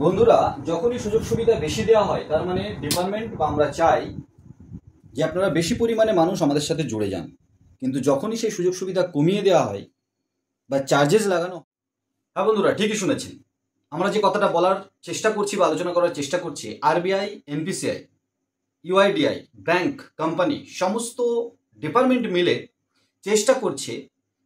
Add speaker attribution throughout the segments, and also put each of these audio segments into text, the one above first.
Speaker 1: বন্ধুরা, যখনই সুযোগ সুবিধা বেশি দেওয়া হয় তার মানে ডিপার্টমেন্ট বা আমরা চাই যে আপনারা বেশি পরিমাণে মানুষ আমাদের সাথে জুড়ে যান। কিন্তু যখনই সেই সুযোগ সুবিধা কমিয়ে দেওয়া হয় বা চার্জেস লাগানো, হ্যাঁ বন্ধুরা, ঠিকই শুনেছেন। আমরা যে কথাটা বলার চেষ্টা করছি বা আলোচনা করার চেষ্টা করছি, RBI, NPCI, UIDAI, bank, company সমস্ত ডিপার্টমেন্ট মিলে চেষ্টা করছে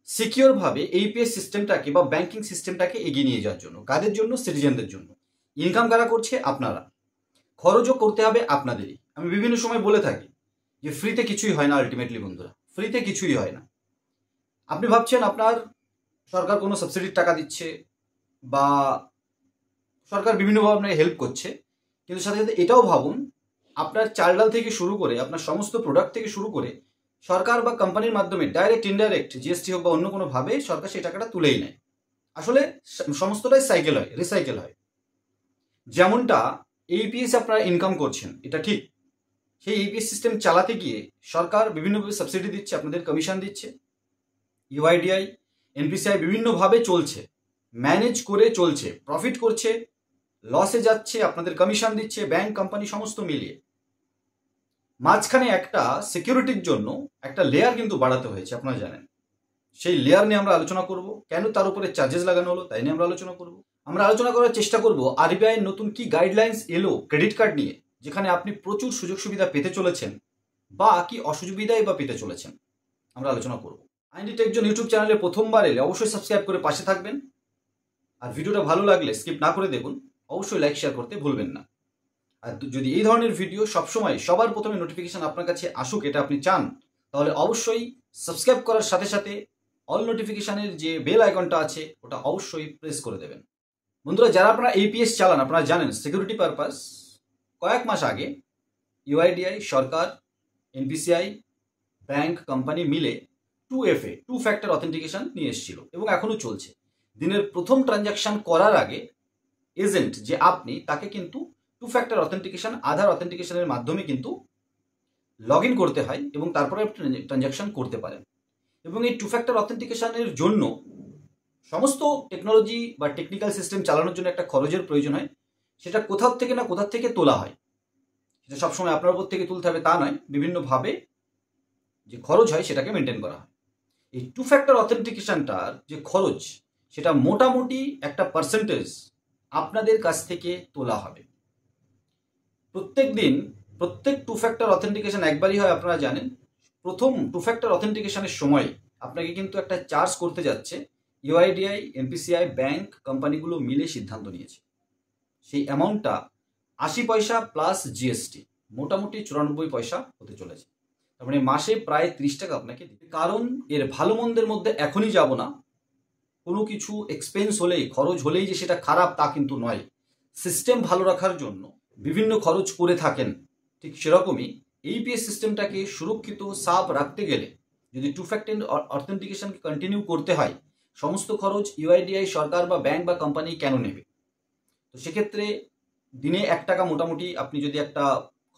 Speaker 1: সিকিওরভাবে এইপিএস সিস্টেমটাকে বা ব্যাংকিং সিস্টেমটাকে এগিয়ে নিয়ে যাওয়ার জন্য। কাদের জন্য? সিটিজেনদের জন্য। ইনকাম কারা করছে? আপনারা। খরচও করতে হবে আপনাদেরই। আমি বিভিন্ন সময় বলে থাকি যে ফ্রিতে কিছুই হয় না। আলটিমেটলি বন্ধুরা, ফ্রিতে কিছুই হয় না। আপনি ভাবছেন আপনার সরকার কোনো সাবসিডির টাকা দিচ্ছে বা সরকার বিভিন্নভাবে আপনাকে হেল্প করছে, কিন্তু সাথে সাথে এটাও ভাবুন আপনার চাল ডাল থেকে শুরু করে আপনার সমস্ত প্রোডাক্ট থেকে শুরু করে সরকার বা কোম্পানির মাধ্যমে ডাইরেক্ট ইনডাইরেক্ট জিএসটি হোক বা অন্য কোনোভাবে সরকার সেই টাকাটা তুলেই নেয়। আসলে সমস্তটাই সাইকেল হয়, রিসাইকেল হয়। যেমনটা এইপিএস আপনারা ইনকাম করছেন, এটা ঠিক। সেই এইপিএস সিস্টেম চালাতে গিয়ে সরকার বিভিন্নভাবে সাবসিডি দিচ্ছে, আপনাদের কমিশন দিচ্ছে। ইউআইডিআই, এনপিসিআই বিভিন্নভাবে চলছে, ম্যানেজ করে চলছে, প্রফিট করছে, লসে যাচ্ছে, আপনাদের কমিশন দিচ্ছে, ব্যাংক, কোম্পানি সমস্ত মিলিয়ে। মাঝখানে একটা সিকিউরিটির জন্য একটা লেয়ার কিন্তু বাড়াতে হয়েছে, আপনারা জানেন। সেই লেয়ার নিয়ে আমরা আলোচনা করব, কেন তার উপরে চার্জেস লাগানো হলো তাই নিয়ে আমরা আলোচনা করব। আমরা আলোচনা করার চেষ্টা করব আরবিআই নতুন কি গাইডলাইন্স এলো ক্রেডিট কার্ড নিয়ে, যেখানে আপনি প্রচুর সুযোগ সুবিধা পেতে চলেছেন বা কি অসুবিধাই বা পেতে চলেছেন, আমরা আলোচনা করব। আইনডি টেকজন ইউটিউব চ্যানেলে প্রথমবার এলে অবশ্যই সাবস্ক্রাইব করে পাশে থাকবেন। আর ভিডিওটা ভালো লাগলে স্কিপ না করে দেখুন, অবশ্যই লাইক শেয়ার করতে ভুলবেন না। আর যদি এই ধরনের ভিডিও সবসময় সবার প্রথমে নোটিফিকেশন আপনার কাছে আসুক, এটা আপনি চান, তাহলে অবশ্যই সাবস্ক্রাইব করার সাথে সাথে অল নোটিফিকেশনের যে বেল আইকনটা আছে ওটা অবশ্যই প্রেস করে দেবেন। বন্ধুরা, যারা আপনারা এইপিএস চালান আপনারা জানেন সিকিউরিটি পারপাস কয়েক মাস আগে ইউআইডিআই, সরকার, এনপিসিআই, ব্যাংক, কোম্পানি মিলে 2FA, টু ফ্যাক্টর অথেন্টিকেশন নিয়ে এসেছিল এবং এখনো চলছে। দিনের প্রথম ট্রানজাকশন করার আগে এজেন্ট যে আপনি, তাকে কিন্তু 2 ফ্যাক্টর অথেন্টিকেশন, আধার অথেন্টিকেশনের মাধ্যমে কিন্তু লগ ইন করতে হয় এবং তারপরে আপনি ট্রানজাকশন করতে পারেন। এবং এই 2 ফ্যাক্টর অথেন্টিকেশনের জন্য সমস্ত টেকনোলজি বা টেকনিক্যাল সিস্টেম চালানোর জন্য একটা খরচের প্রয়োজন হয়। সেটা কোথাও থেকে না কোথাও থেকে তোলা হয়। সেটা সবসময় আপনার উপর থেকে তুলতে হবে তা নয়, বিভিন্নভাবে যে খরচ হয় সেটাকে মেনটেন করা হয়। এই 2 ফ্যাক্টর অথেন্টিকেশনটার যে খরচ, সেটা মোটামুটি একটা পার্সেন্টেজ আপনাদের কাছ থেকে তোলা হবে প্রত্যেক দিন। প্রত্যেক 2 ফ্যাক্টর অথেন্টিকেশন একবারই হয়, আপনারা জানেন। প্রথম 2 ফ্যাক্টর অথেন্টিকেশনের সময় আপনাকে কিন্তু একটা চার্জ করতে যাচ্ছে। ইউআইডিআই, এনপিসিআই, ব্যাংক, কোম্পানিগুলো মিলে সিদ্ধান্ত নিয়েছে সেই অ্যামাউন্টটা 80 পয়সা প্লাস জিএসটি, মোটামুটি 94 পয়সা হতে চলেছে। তার মানে মাসে প্রায় 30 টাকা আপনাকে দিতে। কারণ এর ভালো মন্দের মধ্যে এখনই যাব না। কোনো কিছু এক্সপেন্স হলেই, খরচ হলেই যে সেটা খারাপ তা কিন্তু নয়। সিস্টেম ভালো রাখার জন্য বিভিন্ন খরচ করে থাকেন, ঠিক সেরকমই এইপিএস সিস্টেমটাকে সুরক্ষিত সাফ রাখতে গেলে যদি 2 ফ্যাক্টর অথেন্টিকেশনকে কন্টিনিউ করতে হয়, সমস্ত খরচ ইউআইডিআই, সরকার বা ব্যাংক বা কোম্পানি কেন নেবে? তো সেক্ষেত্রে দিনে 1 টাকা মোটামুটি আপনি যদি একটা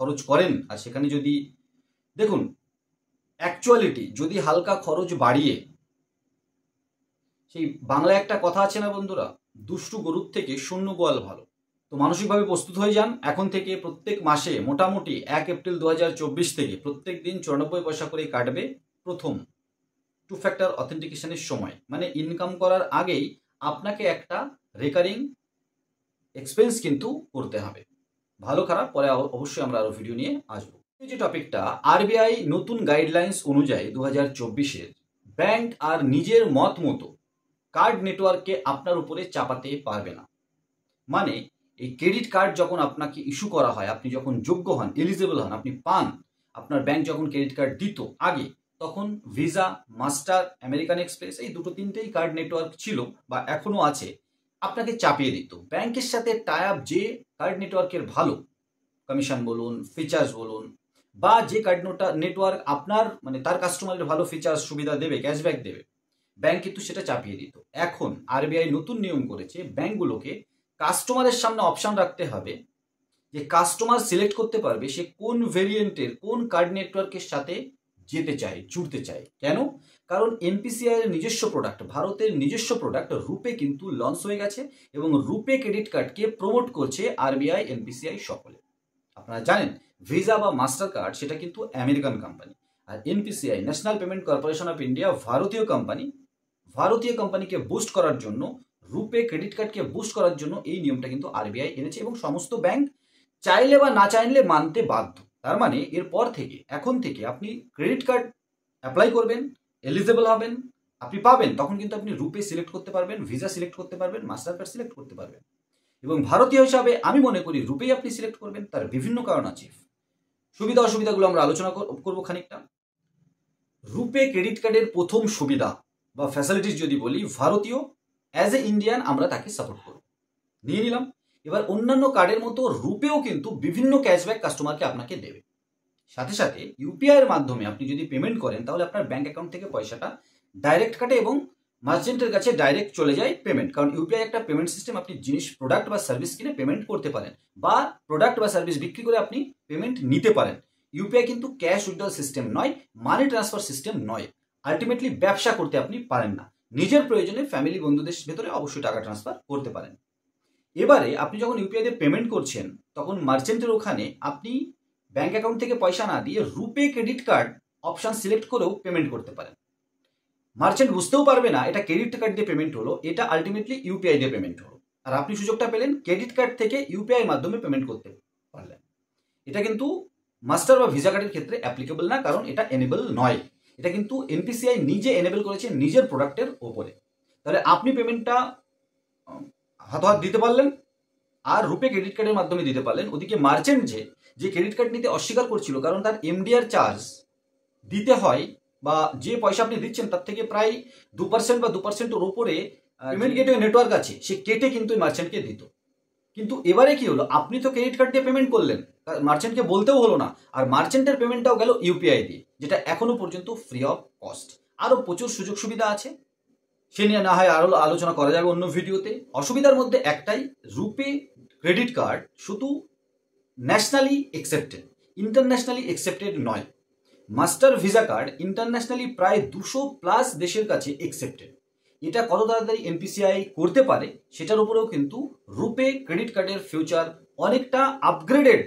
Speaker 1: খরচ করেন, আর সেখানে যদি দেখুন অ্যাকচুয়ালিটি যদি হালকা খরচ বাড়িয়ে, সেই বাংলায় একটা কথা আছে না বন্ধুরা, দুষ্টু গরুর থেকে শূন্য গোয়াল ভালো। তো মানসিকভাবে প্রস্তুত হয়ে যান এখন থেকে। প্রত্যেক মাসে মোটামুটি 1 এপ্রিল 2024 থেকে প্রত্যেক দিন 94 পয়সা করে কাটবে প্রথম 2 ফ্যাক্টর অথেন্টিকেশনের সময়। মানে ইনকাম করার আগেই আপনাকে একটা রেকারিং এক্সপেন্স কিন্তু করতে হবে। ভালো খারাপ পরে অবশ্যই আমরা আরো ভিডিও নিয়ে আসবো। এই যে টপিকটা, আরবিআই নতুন গাইডলাইন্স অনুযায়ী 2024-এর ব্যাংক আর নিজের মত মতো কার্ড নেটওয়ার্ককে আপনার উপরে চাপাতে পারবে না। মানে এই ক্রেডিট কার্ড যখন আপনাকে ইস্যু করা হয়, আপনি যখন যোগ্য হন, এলিজিবল হন, আপনি পান, আপনার ব্যাংক যখন ক্রেডিট কার্ড দিত আগে, তখন ভিসা, মাস্টার, আমেরিকান এক্সপ্রেস, এই দুটো তিনটেই কার্ড নেটওয়ার্ক ছিল বা এখনো আছে, আপনাকে চাপিয়ে দিত। ব্যাংকের সাথে টাই আপ যে কার্ড নেটওয়ার্কের ভালো, কমিশন বলুন, ফিচার্স বলুন, বা যে কার্ড নেটওয়ার্ক আপনার মানে তার কাস্টমারের ভালো ফিচার্স সুবিধা দেবে, ক্যাশব্যাক দেবে, ব্যাংক কিন্তু সেটা চাপিয়ে দিত। এখন আরবিআই নতুন নিয়ম করেছে, ব্যাংকগুলোকে কাস্টমারের সামনে অপশন রাখতে হবে যে কাস্টমার সিলেক্ট করতে পারবে সে কোন ভেরিয়েন্টের কোন কার্ড নেটওয়ার্কের সাথে যেতে চায়, জুড়তে চায়। কেন? কারণ এনপিসিআই এর নিজস্ব প্রোডাক্ট, ভারতের নিজস্ব প্রোডাক্ট রুপে কিন্তু লঞ্চ হয়ে গেছে এবং রুপে ক্রেডিট কার্ডকে প্রমোট করছে আরবিআই, এনপিসিআই সকলে। আপনারা জানেন ভিসা বা মাস্টার কার্ড সেটা কিন্তু আমেরিকান কোম্পানি, আর NPCI National Payment Corporation of India ভারতীয় কোম্পানি। ভারতীয় কোম্পানিকে বুস্ট করার জন্য, রুপে ক্রেডিট কার্ডকে বুস্ট করার জন্য এই নিয়মটা কিন্তু আরবিআই এনেছে এবং সমস্ত ব্যাংক চাইলে বা না চাইলে মানতে বাধ্য। তার মানে এরপর থেকে, এখন থেকে আপনি ক্রেডিট কার্ড অ্যাপ্লাই করবেন, এলিজেবল হবেন, আপনি পাবেন, তখন কিন্তু আপনি রুপে সিলেক্ট করতে পারবেন, ভিসা সিলেক্ট করতে পারবেন, মাস্টার কার্ড সিলেক্ট করতে পারবেন। এবং ভারতীয় হিসাবে আমি মনে করি রুপেই আপনি সিলেক্ট করবেন। তার বিভিন্ন কারণ আছে, সুবিধা অসুবিধাগুলো আমরা আলোচনা করবো খানিকটা। রুপে ক্রেডিট কার্ডের প্রথম সুবিধা বা ফ্যাসিলিটিস যদি বলি, ভারতীয় অ্যাজ এ ইন্ডিয়ান আমরা তাকে সাপোর্ট করব, নিয়ে নিলাম। এবার অন্যান্য কার্ডের মতো রুপেও কিন্তু বিভিন্ন ক্যাশব্যাক কাস্টমারকে আপনাকে দেবে। সাথে সাথে ইউপিআই এর মাধ্যমে আপনি যদি পেমেন্ট করেন তাহলে আপনার ব্যাংক অ্যাকাউন্ট থেকে পয়সাটা ডাইরেক্ট কাটে এবং মার্চেন্টের কাছে ডাইরেক্ট চলে যায় পেমেন্ট। কারণ ইউপিআই একটা পেমেন্ট সিস্টেম, আপনি জিনিস, প্রোডাক্ট বা সার্ভিস কিনে পেমেন্ট করতে পারেন বা প্রোডাক্ট বা সার্ভিস বিক্রি করে আপনি পেমেন্ট নিতে পারেন। ইউপিআই কিন্তু ক্যাশ উইথড্রল সিস্টেম নয়, মানি ট্রান্সফার সিস্টেম নয়। আলটিমেটলি ব্যবসা করতে আপনি পারেন না, নিজের প্রয়োজনে ফ্যামিলি বন্ধুদের ভেতরে অবশ্যই টাকা ট্রান্সফার করতে পারেন। এবারে আপনি যখন ইউপিআই দিয়ে পেমেন্ট করছেন তখন মার্চেন্টের ওখানে আপনি ব্যাংক অ্যাকাউন্ট থেকে পয়সা না দিয়ে রুপে ক্রেডিট কার্ড অপশন সিলেক্ট করেও পেমেন্ট করতে পারেন। মার্চেন্ট বুঝতেও পারবে না এটা ক্রেডিট কার্ড দিয়ে পেমেন্ট হলো, এটা আলটিমেটলি ইউপিআই দিয়ে পেমেন্ট হলো, আর আপনি সুযোগটা পেলেন ক্রেডিট কার্ড থেকে ইউপিআই মাধ্যমে পেমেন্ট করতে পারলেন। এটা কিন্তু মাস্টার বা ভিসা কার্ডের ক্ষেত্রে অ্যাপ্লিকেবল না, কারণ এটা এনেবল নয়। এটা কিন্তু এনপিসিআই নিজে এনেবল করেছে নিজের প্রোডাক্টের ওপরে। তাহলে আপনি পেমেন্টটা হাত দিতে পারলেন আর রুপে ক্রেডিট কার্ডের মাধ্যমে দিতে পারলেন। ওদিকে মার্চেন্ট যে ক্রেডিট কার্ড নিতে অস্বীকার করছিল, কারণ তার এমডিআর চার্জ দিতে হয় বা যে পয়সা আপনি দিচ্ছেন তার থেকে প্রায় 2% বা 2%-এর ওপরে পেমেন্ট গেটওয়ে নেটওয়ার্ক আছে, সে কেটে কিন্তু মার্চেন্টকে দিত। কিন্তু এবারে কি হলো, আপনি তো ক্রেডিট কার্ড দিয়ে পেমেন্ট করলেন, মার্চেন্টকে বলতেও হলো না, আর মার্চেন্টের পেমেন্টটাও গেল ইউপিআই দিয়ে, যেটা এখনো পর্যন্ত ফ্রি অফ কস্ট। আরও প্রচুর সুযোগ সুবিধা আছে, সে নিয়ে না হয় আরো আলোচনা করা যাবে অন্য ভিডিওতে। অসুবিধার মধ্যে একটাই, রুপে ক্রেডিট কার্ড শুধু ন্যাশনালি অ্যাকসেপ্টেড, ইন্টারন্যাশনালি অ্যাকসেপ্টেড নয়। মাস্টার ভিসা কার্ড ইন্টারন্যাশনালি প্রায় 200+ দেশের কাছে অ্যাকসেপ্টেড। এটা কত তাড়াতাড়ি এনপিসিআই করতে পারে সেটার উপরেও কিন্তু রুপে ক্রেডিট কার্ডের ফিউচার অনেকটা আপগ্রেডেড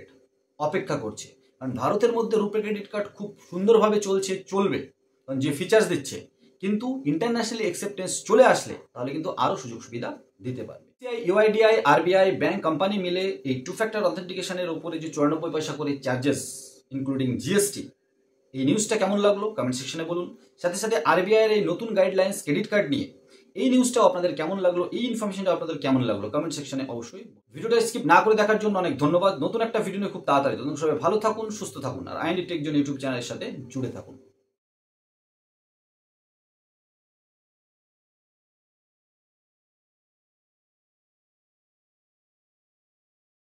Speaker 1: অপেক্ষা করছে। কারণ ভারতের মধ্যে রুপে ক্রেডিট কার্ড খুব সুন্দরভাবে চলবে, কারণ যে ফিচার্স দিচ্ছে, কিন্তু ইন্টারন্যাশনালি অ্যাকসেপ্টেন্স চলে আসলে তাহলে কিন্তু আরও সুযোগ সুবিধা দিতে পারবে। ইউআইডিআই, আরবিআই, ব্যাংক কোম্পানি মিলে এই 2 ফ্যাক্টর অথেন্টিকেশনের উপরে যে 94 পয়সা করে চার্জেস ইনক্লুডিং জিএসটি, এই নিউজটা কেমন লাগলো কমেন্ট সেকশনে বলুন। সাথে সাথে আরবিআই এর এই নতুন গাইডলাইন্স ক্রেডিট কার্ড নিয়ে এই নিউজটাও আপনাদের কেমন লাগলো, এই ইনফরমেশনটা আপনাদের কেমন লাগলো কমেন্ট সেকশনে অবশ্যই। ভিডিওটা স্কিপ না করে দেখার জন্য অনেক ধন্যবাদ। নতুন একটা ভিডিও নিয়ে খুব তাড়াতাড়ি, তখন সবাই ভালো থাকুন, সুস্থ থাকুন, আর আইএনডি টেক জোন ইউটিউব চ্যানেলের সাথে জুড়ে থাকুন।